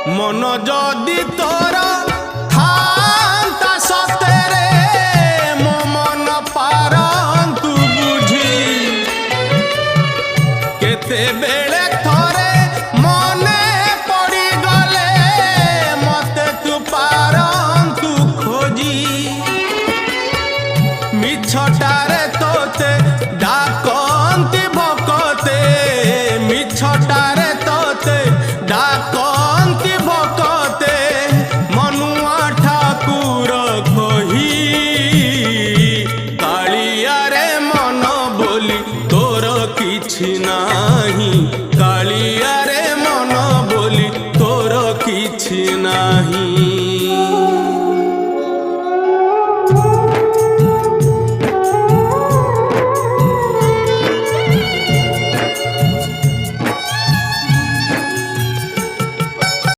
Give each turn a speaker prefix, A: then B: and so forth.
A: मन जदि तोर थांता सतेरे मो मन पारंतु बुझी केते बेले थरे मने पड़ी गले मते तू पारंतु खोजी मिछटारे तोते डाकंती भकते मिछटारे तोते डाकंती भकते मनुआ ठाकुर कही कालिया रे मन बोली तोर किछि नाही कालिया रे मन बोली तोर किछि नाही।